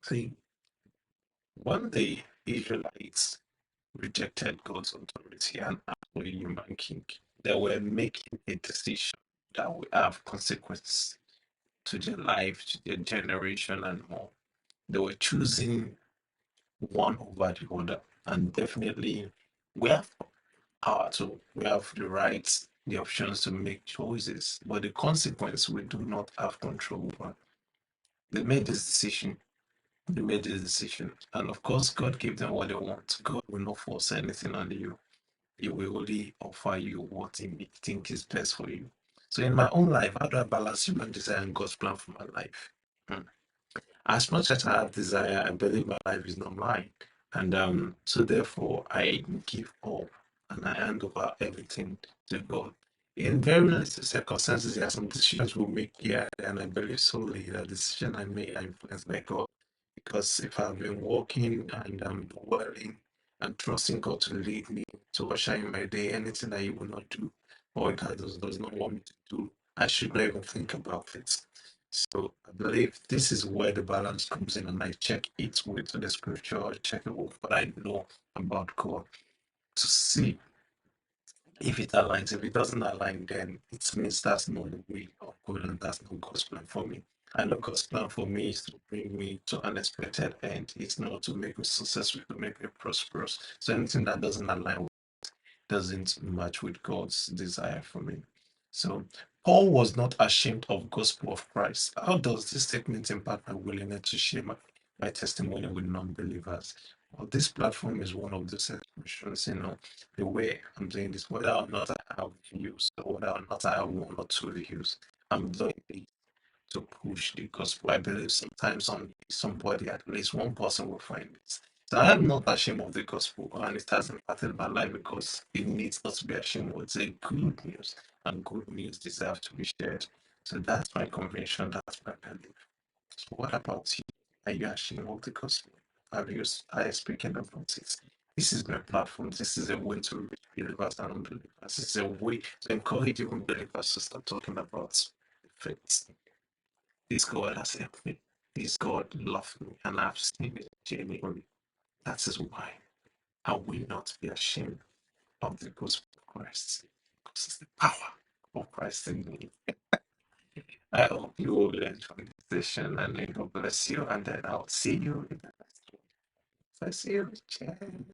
See, when the Israelites rejected God's authority and asked for a human king, they were making a decision that will have consequences to their life, to their generation, and more. They were choosing one over the other, and definitely we have power to, we have the rights, the options to make choices, but the consequence we do not have control over. They made this decision. They made this decision, and of course, God gave them what they want. God will not force anything on you. He will only offer you what He think is best for you. So, in my own life, how do I balance human desire and God's plan for my life? Hmm. As much as I have desire, I believe my life is not mine. And so therefore I give all and I hand over everything to God. In very limited circumstances, there are some decisions we'll make here, and I believe solely that the decision I made are influenced by God. Because if I've been walking and I'm dwelling and trusting God to lead me to usher in my day, anything that He will not do or God does not want me to do, I should not even think about it. So I believe this is where the balance comes in, and I check it with the scripture, I check it with what I know about God to see if it aligns. If it doesn't align, then it means that's not the way of God and that's not God's plan for me. I know God's plan for me is to bring me to an expected end. It's not to make me successful, to make me prosperous. So anything that doesn't align doesn't match with God's desire for me. So Paul was not ashamed of gospel of Christ. How does this statement impact my willingness to share my testimony with non-believers? Well, this platform is one of those expressions, the way I'm doing this, whether or not I have views, or whether or not I have one or two views, I'm doing it to push the gospel. I believe sometimes somebody, at least one person will find it. So I am not ashamed of the gospel, and it has impacted my life because it needs not to be ashamed of. It's a good news, and good news deserve to be shared. So that's my conviction, that's my belief. So what about you? Are you ashamed of the gospel? Are you speaking about it? This is my platform. This is a way to reach believers and unbelievers. This is a way to encourage even believers to start talking about faith. This God has helped me. This God loved me, and I've seen it genuinely. That is why I will not be ashamed of the gospel of Christ, because it's the power of Christ in me. I hope you will learn from this session, and may God bless you. And then I'll see you in the next one. I see you, Jen.